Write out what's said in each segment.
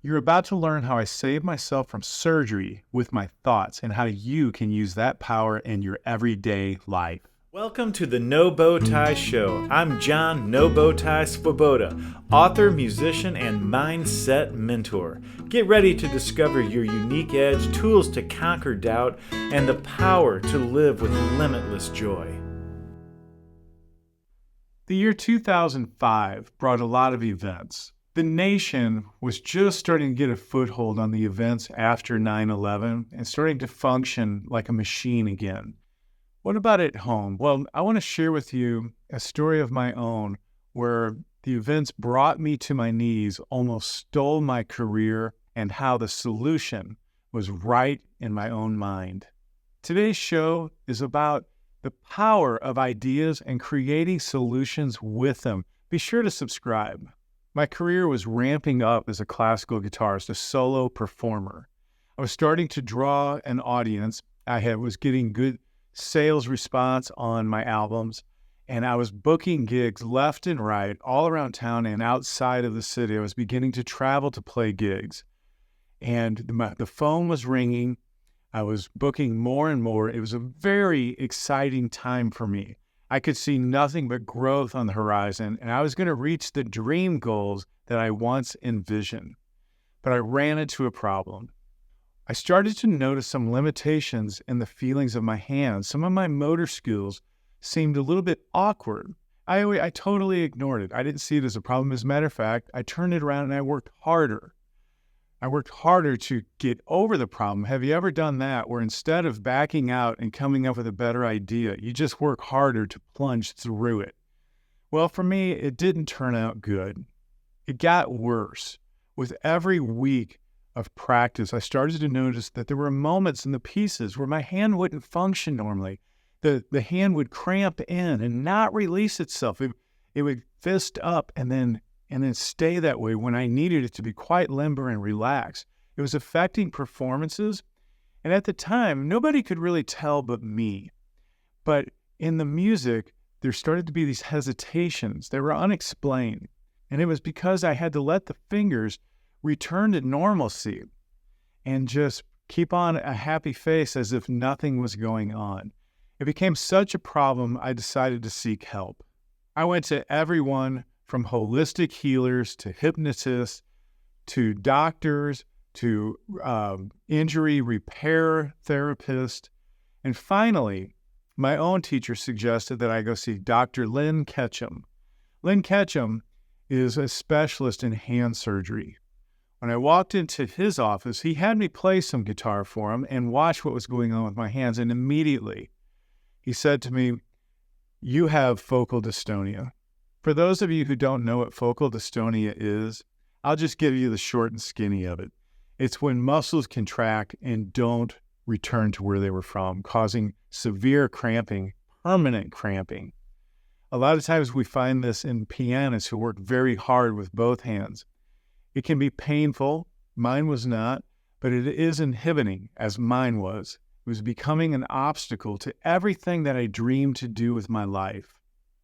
You're about to learn how I saved myself from surgery with my thoughts and how you can use that power in your everyday life. Welcome to the No Bow Tie Show. I'm John No Bow Tie Swoboda, author, musician, and mindset mentor. Get ready to discover your unique edge, tools to conquer doubt, and the power to live with limitless joy. The year 2005 brought a lot of events. The nation was just starting to get a foothold on the events after 9/11 and starting to function like a machine again. What about at home? Well, I want to share with you a story of my own where the events brought me to my knees, almost stole my career, and how the solution was right in my own mind. Today's show is about the power of ideas and creating solutions with them. Be sure to subscribe. My career was ramping up as a classical guitarist, a solo performer. I was starting to draw an audience. Was getting good sales response on my albums, and I was booking gigs left and right all around town and outside of the city. I was beginning to travel to play gigs, and the phone was ringing. I was booking more and more. It was a very exciting time for me. I could see nothing but growth on the horizon, and I was going to reach the dream goals that I once envisioned. But I ran into a problem. I started to notice some limitations in the feelings of my hands. Some of my motor skills seemed a little bit awkward. I totally ignored it. I didn't see it as a problem. As a matter of fact, I turned it around and I worked harder. I worked harder to get over the problem. Have you ever done that, where instead of backing out and coming up with a better idea, you just work harder to plunge through it? Well, for me, it didn't turn out good. It got worse. With every week of practice, I started to notice that there were moments in the pieces where my hand wouldn't function normally. The hand would cramp in and not release itself. It would fist up and then stay that way when I needed it to be quite limber and relaxed. It was affecting performances, and at the time, nobody could really tell but me. But in the music, there started to be these hesitations. They were unexplained, and it was because I had to let the fingers return to normalcy and just keep on a happy face as if nothing was going on. It became such a problem, I decided to seek help. I went to everyone from holistic healers to hypnotists to doctors to injury repair therapists. And finally, my own teacher suggested that I go see Dr. Lynn Ketchum. Lynn Ketchum is a specialist in hand surgery. When I walked into his office, he had me play some guitar for him and watch what was going on with my hands. And immediately he said to me, "You have focal dystonia." For those of you who don't know what focal dystonia is, I'll just give you the short and skinny of it. It's when muscles contract and don't return to where they were from, causing severe cramping, permanent cramping. A lot of times we find this in pianists who work very hard with both hands. It can be painful. Mine was not, but it is inhibiting, as mine was. It was becoming an obstacle to everything that I dreamed to do with my life.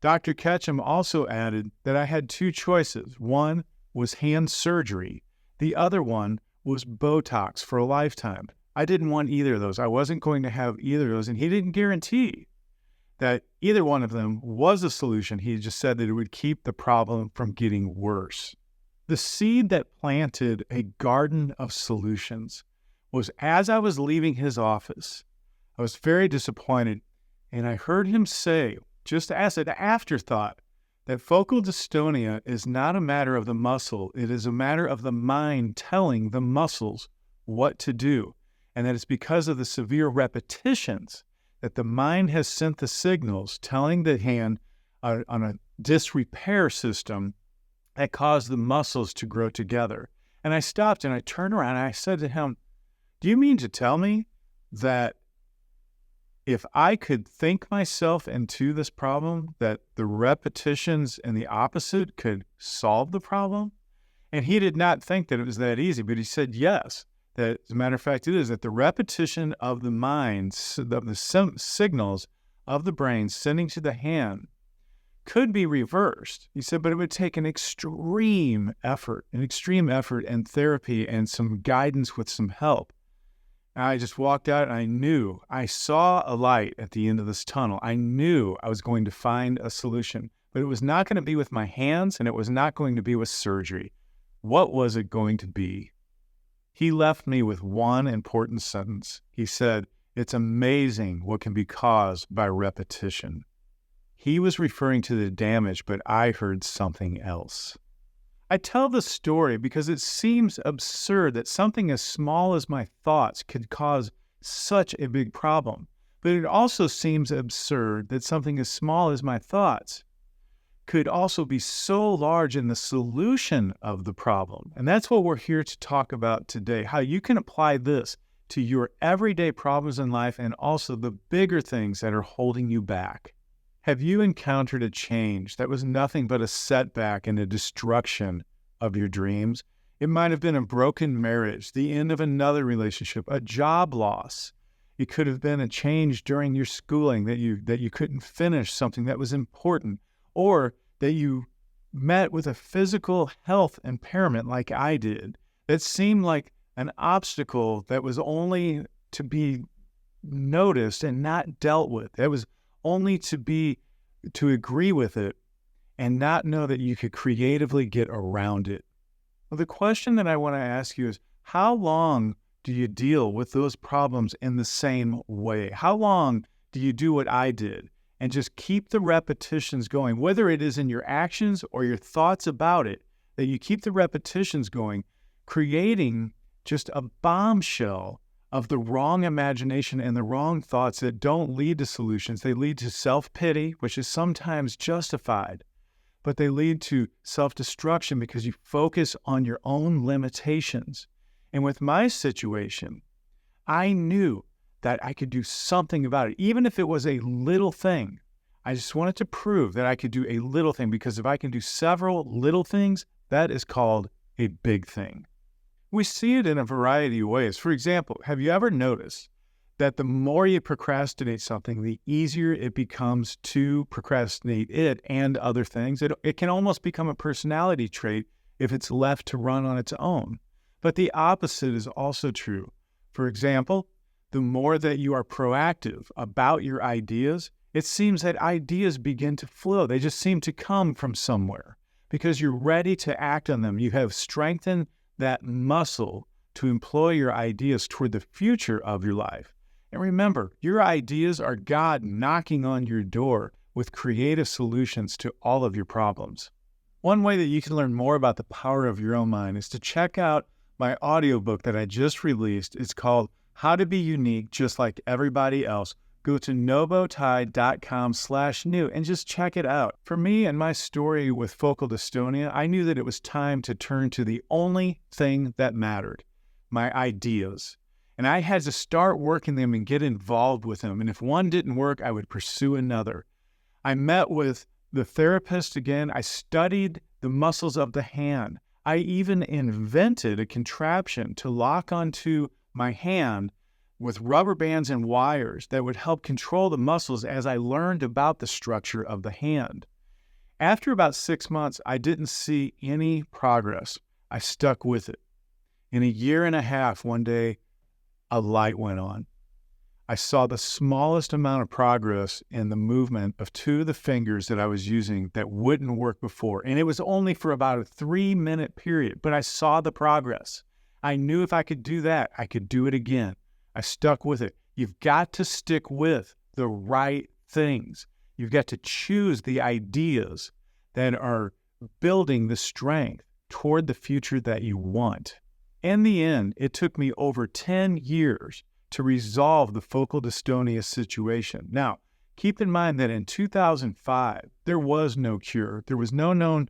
Dr. Ketchum also added that I had two choices. One was hand surgery. The other one was Botox for a lifetime. I didn't want either of those. I wasn't going to have either of those, and he didn't guarantee that either one of them was a solution. He just said that it would keep the problem from getting worse. The seed that planted a garden of solutions was as I was leaving his office. I was very disappointed, and I heard him say, just as an afterthought, that focal dystonia is not a matter of the muscle. It is a matter of the mind telling the muscles what to do. And that it's because of the severe repetitions that the mind has sent the signals telling the hand on a disrepair system that caused the muscles to grow together. And I stopped and I turned around and I said to him, "Do you mean to tell me that if I could think myself into this problem, that the repetitions and the opposite could solve the problem?" And he did not think that it was that easy, but he said yes. That, as a matter of fact, it is that the repetition of the mind, of the signals of the brain sending to the hand could be reversed. He said, but it would take an extreme effort and therapy and some guidance with some help. And I just walked out and I saw a light at the end of this tunnel. I knew I was going to find a solution, but it was not going to be with my hands and it was not going to be with surgery. What was it going to be? He left me with one important sentence. He said, "It's amazing what can be caused by repetition." He was referring to the damage, but I heard something else. I tell the story because it seems absurd that something as small as my thoughts could cause such a big problem. But it also seems absurd that something as small as my thoughts could also be so large in the solution of the problem. And that's what we're here to talk about today, how you can apply this to your everyday problems in life and also the bigger things that are holding you back. Have you encountered a change that was nothing but a setback and a destruction of your dreams? It might have been a broken marriage, the end of another relationship, a job loss. It could have been a change during your schooling that you couldn't finish something that was important, or that you met with a physical health impairment like I did that seemed like an obstacle that was only to be noticed and not dealt with. That was only to agree with it and not know that you could creatively get around it. Well, the question that I want to ask you is, how long do you deal with those problems in the same way? How long do you do what I did and just keep the repetitions going, whether it is in your actions or your thoughts about it, that you keep the repetitions going, creating just a bombshell of the wrong imagination and the wrong thoughts that don't lead to solutions. They lead to self-pity, which is sometimes justified, but they lead to self-destruction because you focus on your own limitations. And with my situation, I knew that I could do something about it, even if it was a little thing. I just wanted to prove that I could do a little thing, because if I can do several little things, that is called a big thing. We see it in a variety of ways. For example, have you ever noticed that the more you procrastinate something, the easier it becomes to procrastinate it and other things? It can almost become a personality trait if it's left to run on its own. But the opposite is also true. For example, the more that you are proactive about your ideas, it seems that ideas begin to flow. They just seem to come from somewhere because you're ready to act on them. You have strengthened that muscle to employ your ideas toward the future of your life. And remember, your ideas are God knocking on your door with creative solutions to all of your problems. One way that you can learn more about the power of your own mind is to check out my audiobook that I just released. It's called How to Be Unique Just Like Everybody Else. Go to nobowtie.com/new and just check it out. For me and my story with focal dystonia, I knew that it was time to turn to the only thing that mattered, my ideas. And I had to start working them and get involved with them. And if one didn't work, I would pursue another. I met with the therapist again. I studied the muscles of the hand. I even invented a contraption to lock onto my hand with rubber bands and wires that would help control the muscles as I learned about the structure of the hand. After about 6 months, I didn't see any progress. I stuck with it. In a year and a half, one day, a light went on. I saw the smallest amount of progress in the movement of 2 of the fingers that I was using that wouldn't work before. And it was only for about a 3-minute period, but I saw the progress. I knew if I could do that, I could do it again. I stuck with it. You've got to stick with the right things. You've got to choose the ideas that are building the strength toward the future that you want. In the end, it took me over 10 years to resolve the focal dystonia situation. Now, keep in mind that in 2005, there was no cure. There was no known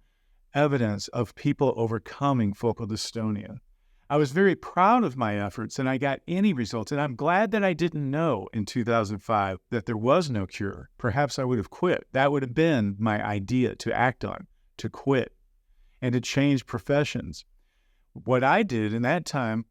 evidence of people overcoming focal dystonia. I was very proud of my efforts and I got any results. And I'm glad that I didn't know in 2005 that there was no cure. Perhaps I would have quit. That would have been my idea to act on, to quit and to change professions. What I did in that time,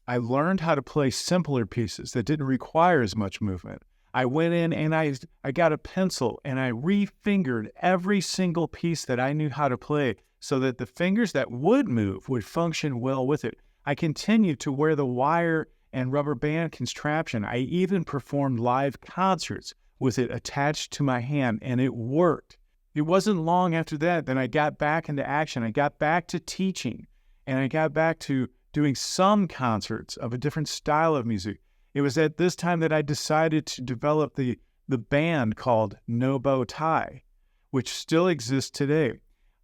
I learned how to play simpler pieces that didn't require as much movement. I went in and I got a pencil and I refingered every single piece that I knew how to play so that the fingers that would move would function well with it. I continued to wear the wire and rubber band contraption. I even performed live concerts with it attached to my hand, and it worked. It wasn't long after that I got back into action. I got back to teaching, and I got back to doing some concerts of a different style of music. It was at this time that I decided to develop the band called No Bow Tie, which still exists today.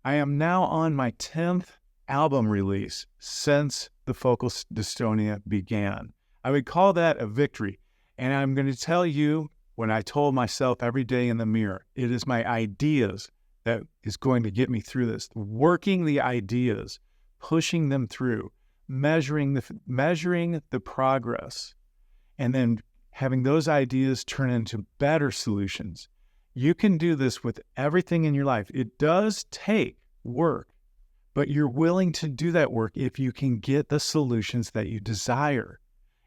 I am now on my 10th album release since the Focal Dystonia began. I would call that a victory. And I'm going to tell you, when I told myself every day in the mirror, it is my ideas that is going to get me through this. Working the ideas, pushing them through, measuring the progress, and then having those ideas turn into better solutions. You can do this with everything in your life. It does take work, but you're willing to do that work if you can get the solutions that you desire.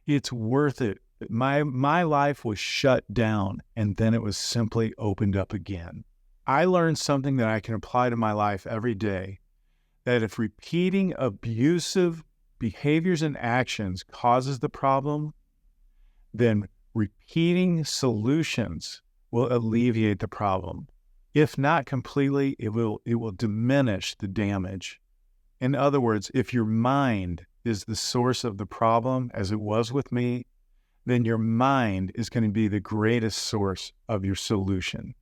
It's worth it. My life was shut down, and then it was simply opened up again. I learned something that I can apply to my life every day, that if repeating abusive behaviors and actions causes the problem, then repeating solutions will alleviate the problem. If not completely, it will diminish the damage. In other words, if your mind is the source of the problem, as it was with me, then your mind is going to be the greatest source of your solution.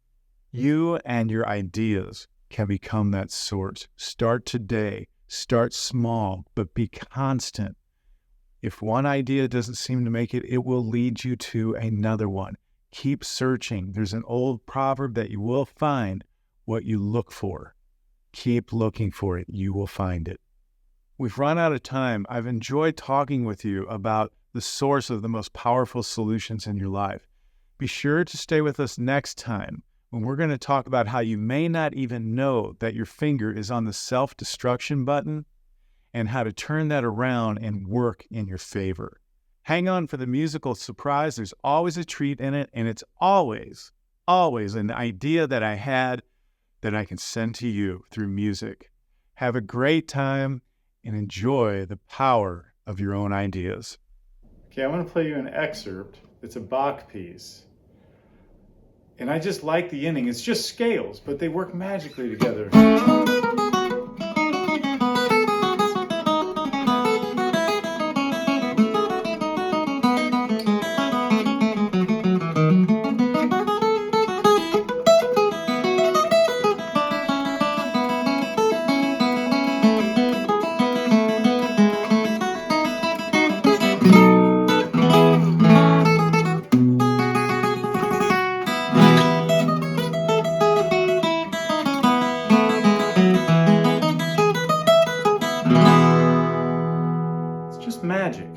You and your ideas can become that source. Start today. Start small, but be constant. If one idea doesn't seem to make it, it will lead you to another one. Keep searching. There's an old proverb that you will find what you look for. Keep looking for it. You will find it. We've run out of time. I've enjoyed talking with you about the source of the most powerful solutions in your life. Be sure to stay with us next time when we're going to talk about how you may not even know that your finger is on the self-destruction button and how to turn that around and work in your favor. Hang on for the musical surprise. There's always a treat in it, and it's always an idea that I had that I can send to you through music. Have a great time and enjoy the power of your own ideas. Okay, I want to play you an excerpt. It's a Bach piece. And I just like the ending. It's just scales, but they work magically together. It's just magic.